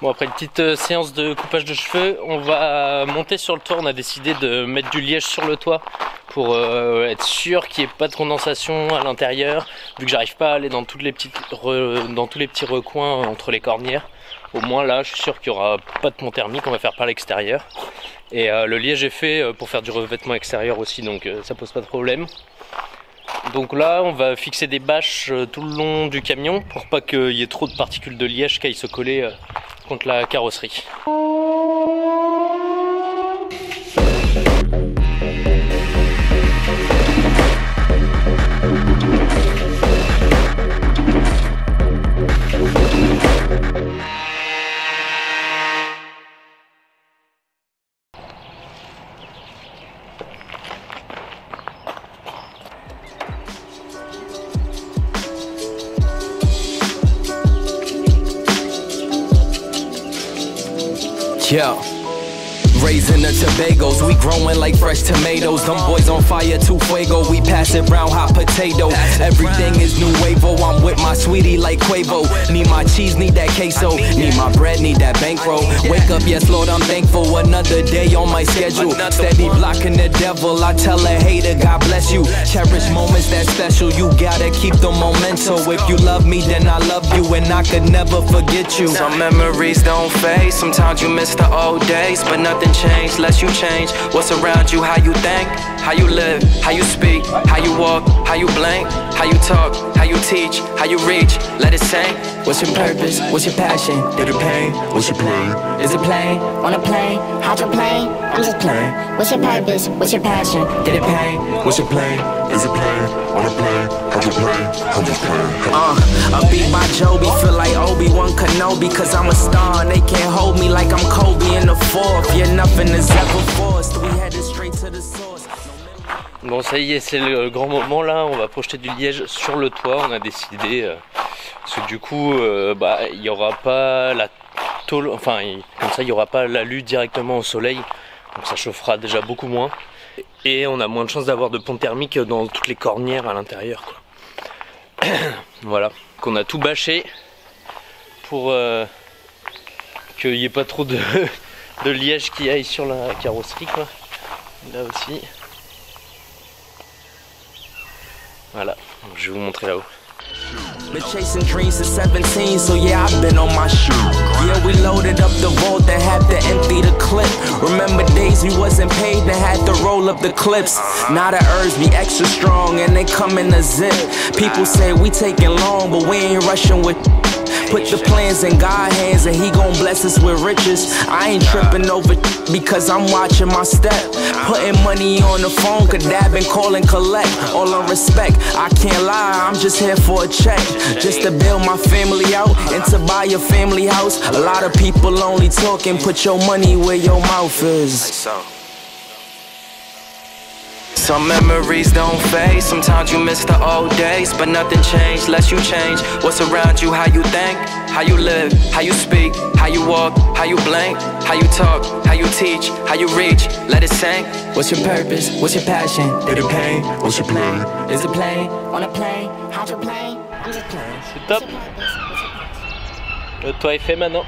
Bon, après une petite séance de coupage de cheveux, on va monter sur le toit. On a décidé de mettre du liège sur le toit pour être sûr qu'il n'y ait pas de condensation à l'intérieur. Vu que j'arrive pas à aller dans tous les petits recoins entre les cornières, au moins là je suis sûr qu'il n'y aura pas de pont thermique. On va faire par l'extérieur. Et le liège est fait pour faire du revêtement extérieur aussi, donc ça pose pas de problème. Donc là on va fixer des bâches tout le long du camion pour pas qu'il y ait trop de particules de liège qui aillent se coller contre la carrosserie. Yeah. Raising the Tobagos, we growing like fresh tomatoes. Them boys on fire, too fuego, we pass it round hot potato. Everything is nuevo, I'm with my sweetie like Quavo. Need my cheese, need that queso, need my bread, need that bankroll. Wake up, yes Lord, I'm thankful, another day on my schedule. Steady blocking the devil, I tell a hater, God bless you. Cherish moments that special, you gotta keep the memento. If you love me, then I love you, and I could never forget you. Some memories don't fade, sometimes you miss the old days, but nothing change, less you change. What's around you, how you think, how you live, how you speak, how you walk, how you blink, how you talk, how you teach, how you reach, let it sink. What's your purpose, what's your passion, did it pain, what's your plan, is it plain, on a plane, hydroplane, I'm just playing. What's your purpose, what's your passion, did it pain, what's your plan, is it plain, on a plane, hydroplane, I'm just playing. I beat my Joby, feel like Obi-Wan Kenobi, cause I'm a star and they can't hold me like I'm Kobe in the fourth. Yeah, nothing is ever forced, we headed straight to the source. Bon, ça y est, c'est le grand moment là, on va projeter du liège sur le toit. On a décidé, parce que du coup, il n'y aura pas la tôle, enfin, comme ça, il n'y aura pas l'alu directement au soleil, donc ça chauffera déjà beaucoup moins. Et on a moins de chances d'avoir de pont thermique dans toutes les cornières à l'intérieur, quoi. Voilà, donc on a tout bâché pour qu'il n'y ait pas trop de liège qui aille sur la carrosserie, quoi. Là aussi. Voilà, je vais vous montrer là-haut. Been chasing dreams since 17, so yeah, I've been on my shoe. Yeah, we loaded up the vault and had to empty the clip. Remember days we wasn't paid and had to roll up the clips. Now the herbs be extra strong and they come in a zip. People say we taking long, but we ain't rushing with. Put the plans in God's hands and he gon' bless us with riches. I ain't tripping over because I'm watching my step. Putting money on the phone, could dab and call and collect. All in respect, I can't lie, I'm just here for a check. Just to build my family out and to buy a family house. A lot of people only talking, put your money where your mouth is. Some memories don't fade, sometimes you miss the old days, but nothing changed, less you change. What's around you, how you think, how you live, how you speak, how you walk, how you blink, how you talk, how you teach, how you reach, let it sink. What's your purpose, what's your passion, did it pain, what's your plan, is it plain, on a plane, hydroplane, I'm just playing. C'est top. Le toit est fait maintenant.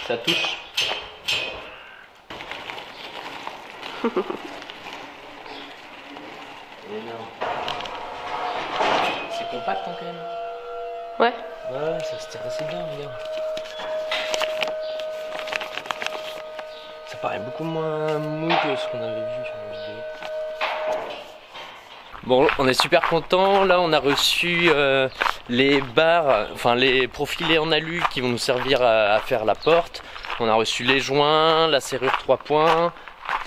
Ça touche. C'est compact hein, quand même. Ouais. Ouais, ça se tire assez bien, regarde. Ça paraît beaucoup moins mou que ce qu'on avait vu sur la vidéo. Bon, on est super content. Là, on a reçu les barres, enfin les profilés en alu qui vont nous servir à faire la porte. On a reçu les joints, la serrure 3 points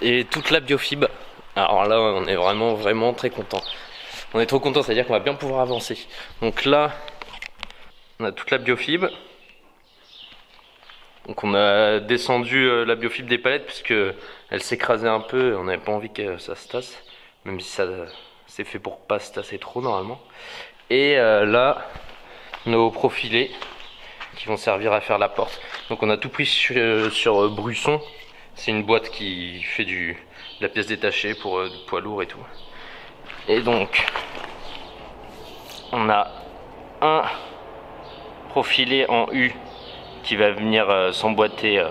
et toute la biofibre. Alors là, on est vraiment très content. On est trop content, c'est-à-dire qu'on va bien pouvoir avancer. Donc là, on a toute la biofibre. Donc on a descendu la biofibre des palettes puisque elle s'écrasait un peu et on n'avait pas envie que ça se tasse, même si ça c'est fait pour pas se tasser trop normalement. Et là, nos profilés qui vont servir à faire la porte. Donc on a tout pris sur Brusson. C'est une boîte qui fait de la pièce détachée pour du poids lourd et tout. Et donc on a un profilé en U qui va venir s'emboîter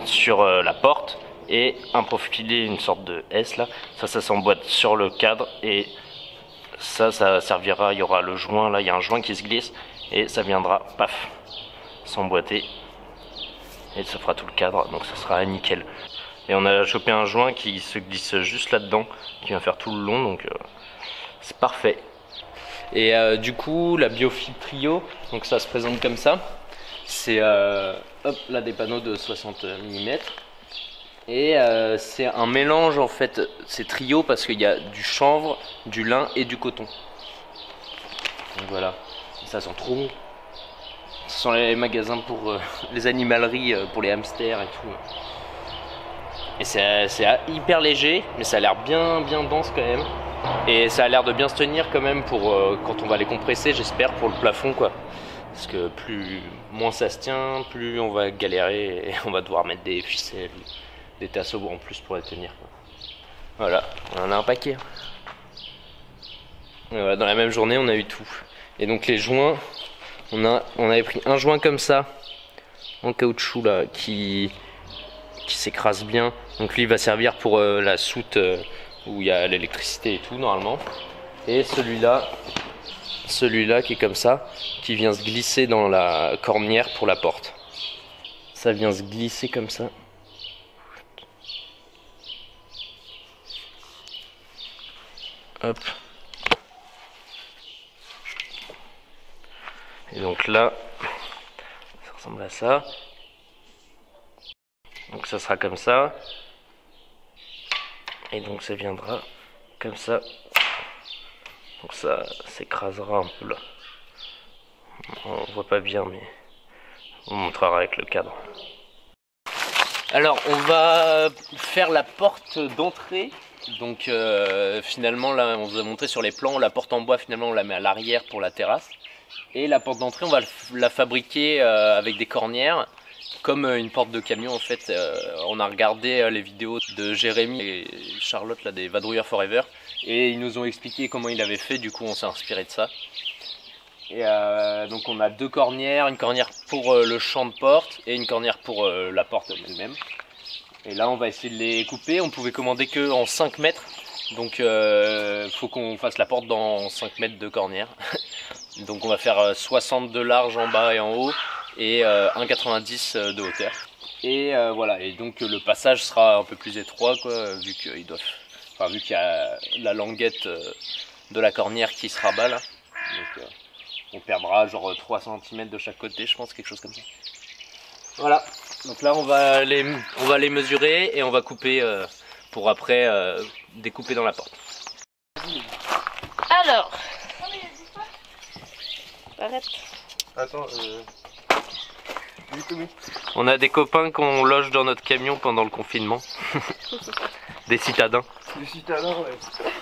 sur la porte, et un profilé, une sorte de S là, ça s'emboîte sur le cadre, et ça servira, il y aura le joint là, il y a un joint qui se glisse et ça viendra paf s'emboîter et ça fera tout le cadre, donc ça sera nickel. Et on a chopé un joint qui se glisse juste là dedans, qui va faire tout le long, donc c'est parfait. Et du coup la biofibre trio, donc ça se présente comme ça. C'est là des panneaux de 60 mm. Et c'est un mélange en fait, c'est trio parce qu'il y a du chanvre, du lin et du coton. Donc voilà, ça sent trop bon. Ce sont les magasins pour les animaleries, pour les hamsters et tout. Et c'est hyper léger, mais ça a l'air bien dense quand même. Et ça a l'air de bien se tenir quand même pour quand on va les compresser, j'espère, pour le plafond quoi. Parce que moins ça se tient, plus on va galérer et on va devoir mettre des ficelles, des tasseaux en plus pour les tenir quoi. Voilà, on en a un paquet. Et voilà, dans la même journée on a eu tout. Et donc les joints, on avait pris un joint comme ça, en caoutchouc là, qui s'écrase bien. Donc lui il va servir pour la soute où il y a l'électricité et tout normalement. Et celui-là qui est comme ça, qui vient se glisser dans la cornière pour la porte. Ça vient se glisser comme ça. Hop. Et donc là, ça ressemble à ça. Donc ça sera comme ça. Et donc ça viendra comme ça. Donc ça s'écrasera un peu là. On voit pas bien, mais on montrera avec le cadre. Alors on va faire la porte d'entrée. Donc finalement là on vous a montré sur les plans, la porte en bois finalement on la met à l'arrière pour la terrasse. Et la porte d'entrée on va la fabriquer avec des cornières. Comme une porte de camion en fait. On a regardé les vidéos de Jérémy et Charlotte là, des Vadrouilleurs Forever. Et ils nous ont expliqué comment ils avaient fait, du coup on s'est inspiré de ça. Et donc on a deux cornières, une cornière pour le champ de porte et une cornière pour la porte elle-même. Et là on va essayer de les couper, on pouvait commander que en 5 mètres. Donc faut qu'on fasse la porte dans 5 mètres de cornière. Donc on va faire 60 de large en bas et en haut et 1,90 de hauteur. Et voilà, et donc le passage sera un peu plus étroit quoi, vu qu'il y a la languette de la cornière qui se rabat là. Donc on perdra genre 3 cm de chaque côté, je pense, quelque chose comme ça. Voilà, donc là on va les mesurer et on va couper pour après découper dans la porte. Alors, arrête. Attends, On a des copains qu'on loge dans notre camion pendant le confinement. Des citadins. Des citadins, ouais.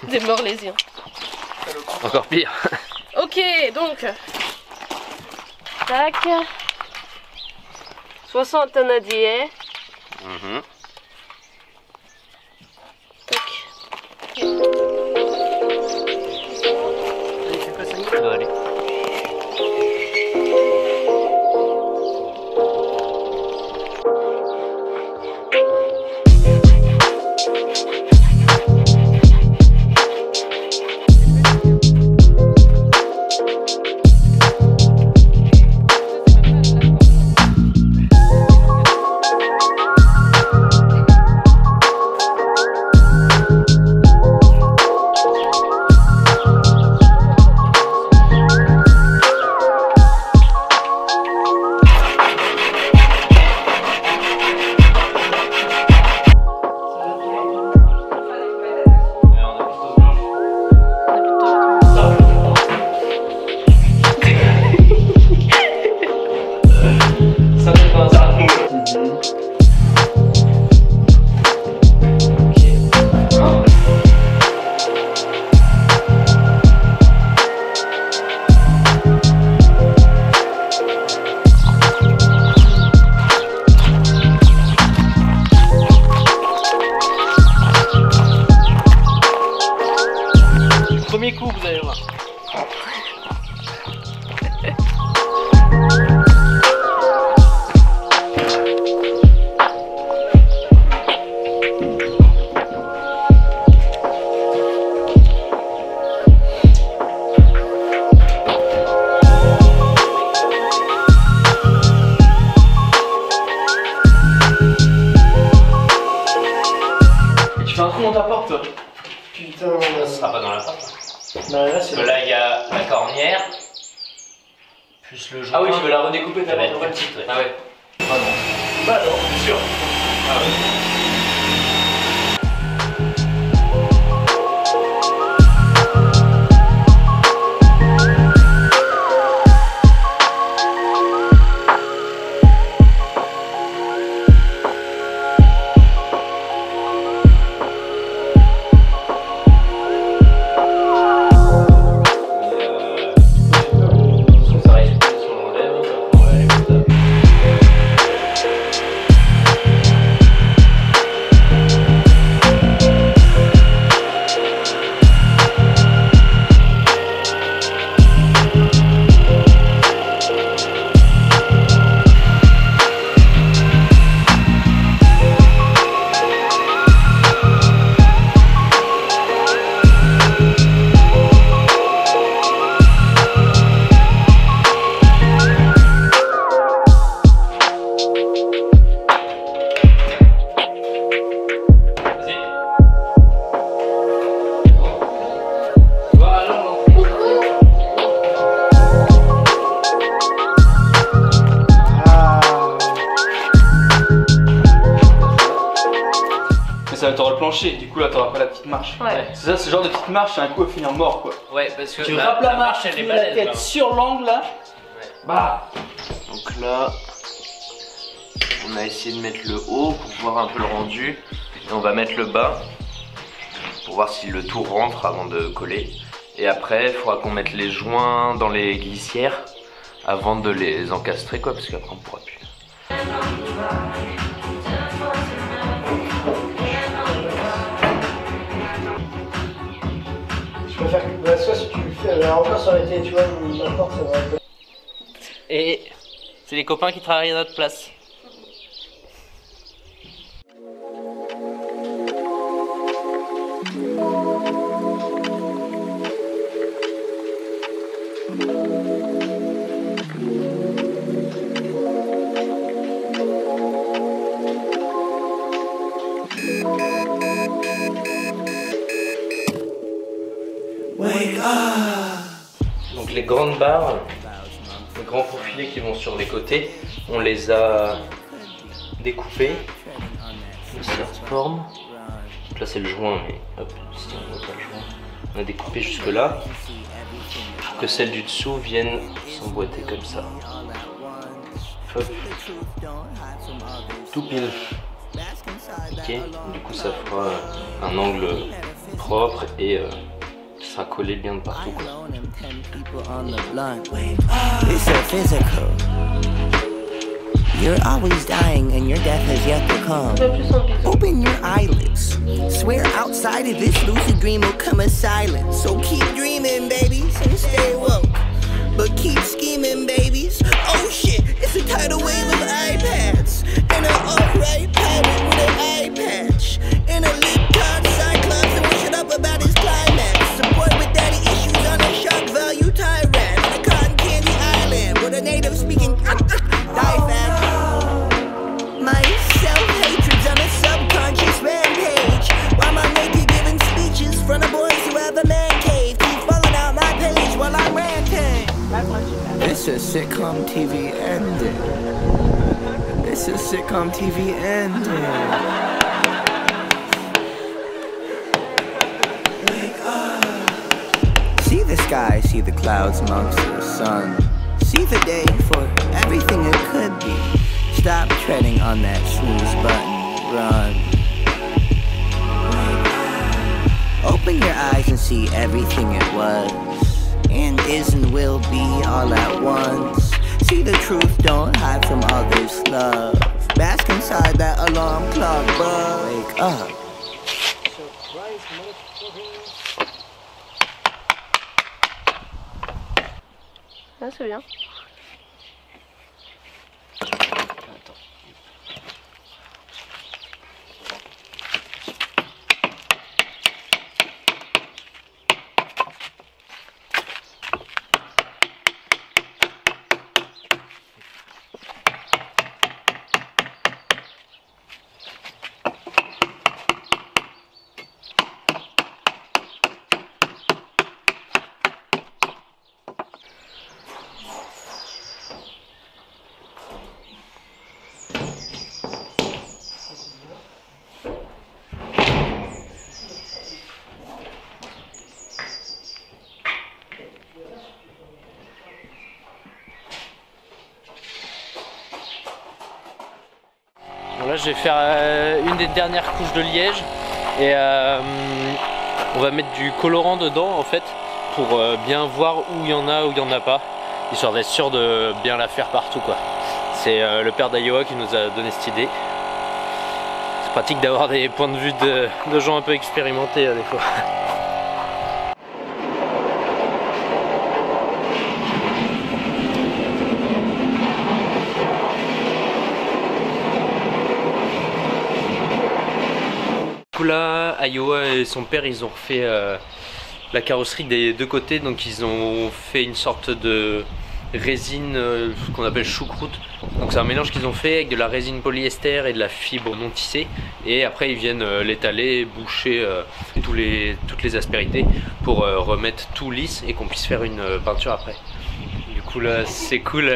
Des Morlésiens. Encore pire. Ok, donc. Tac. 60 on a dit, hein. Tac. Ça doit aller. Premier coup, vous allez voir. Et tu fais un trou dans ta porte, toi? Putain, Ça sera pas dans la porte. bah là Parce c'est que là, il y a la cornière, plus le joint. Ah oui, tu veux la redécouper ta Elle va être porte, plus petite, ouais. Ah ouais. Ah non. Bah alors, Bien sûr. Ah ouais. Ça reste plus sur l'enlève, ça prend aller comme ça. Vas-y. Voilà, non. Mais ça va t'auras le plancher, du coup là t'auras pas la petite marche. Ouais. C'est ça, ce genre de petite marche, c'est un coup à finir mort quoi. Ouais, parce que Tu rappes la marche, elle tu est mets la balèze. tête là. sur l'angle là. Bah. Donc là, on a essayé de mettre le haut pour voir un peu le rendu. Et on va mettre le bas pour voir si le tout rentre avant de coller. Et après, il faudra qu'on mette les joints dans les glissières avant de les encastrer quoi, parce qu'après on pourra plus. je préfère que bah, soit si tu le fais, alors encore ça aurait été, tu vois, n'importe ça va être. Et c'est les copains qui travaillent à notre place. Donc les grandes barres, les grands profilés qui vont sur les côtés, on les a découpés de cette forme. Donc là c'est le joint, mais hop, si on voit pas le joint, on a découpé jusque là pour que celles du dessous viennent s'emboîter comme ça. Hop. Tout pile. Ok, du coup ça fera un angle propre et ça sera collé bien de partout quoi. It's so physical. You're always dying and your death has yet to come. Un peu plus en bison. Open your eyelids. Swear outside of this lucid dream will come a silence. So keep dreaming, babies, and stay woke. But keep scheming, babies. Oh shit, it's a tidal wave of iPads. And an upright pirate with an eye patch. And a lip-tart cyclops that wish it up about his climax. A boy with daddy issues on a shock value tyrant. On a cotton candy island with a native speaking die fast. My self-hatred's on a subconscious rampage. While I'm naked giving speeches from the boys who have a man cave. Keep falling out my page while I'm ranting. This is sitcom TV ending. This is sitcom TV ending. See the sky, see the clouds amongst the sun. See the day for everything it could be. Stop treading on that snooze button. Run. Open your eyes and see everything it was, and is and will be all at once. See the truth, don't hide from others' love. Bask inside that alarm clock, but wake up. Ah, c'est bien. Là je vais faire une des dernières couches de liège et on va mettre du colorant dedans en fait pour bien voir où il y en a, où il n'y en a pas, histoire d'être sûr de bien la faire partout quoi. C'est le père d'Iowa qui nous a donné cette idée. C'est pratique d'avoir des points de vue de gens un peu expérimentés des fois. Là, Iowa et son père ils ont refait la carrosserie des deux côtés, donc ils ont fait une sorte de résine qu'on appelle choucroute. Donc c'est un mélange qu'ils ont fait avec de la résine polyester et de la fibre non tissée, et après ils viennent l'étaler, boucher toutes les aspérités pour remettre tout lisse et qu'on puisse faire une peinture après. Du coup là c'est cool.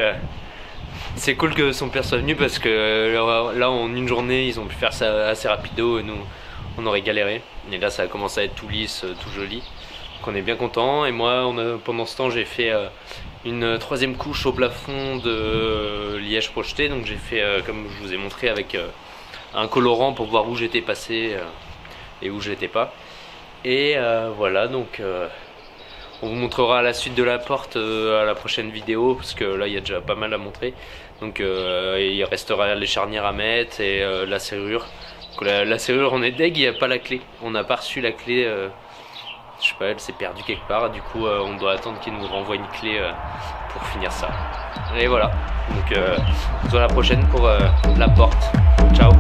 C'est cool que son père soit venu parce que là en une journée ils ont pu faire ça assez rapido et nous on aurait galéré. Et là ça a commencé à être tout lisse, tout joli. Donc on est bien content. Et moi pendant ce temps j'ai fait une troisième couche au plafond de liège projeté. Donc j'ai fait comme je vous ai montré avec un colorant pour voir où j'étais passé et où j'étais pas. Et voilà, donc on vous montrera la suite de la porte à la prochaine vidéo parce que là il y a déjà pas mal à montrer. Donc il restera les charnières à mettre et la serrure. Donc, la serrure on est deg, il n'y a pas la clé. On n'a pas reçu la clé, je sais pas, elle s'est perdue quelque part. Du coup on doit attendre qu'il nous renvoie une clé pour finir ça. Et voilà, donc on se voit à la prochaine pour la porte. Ciao.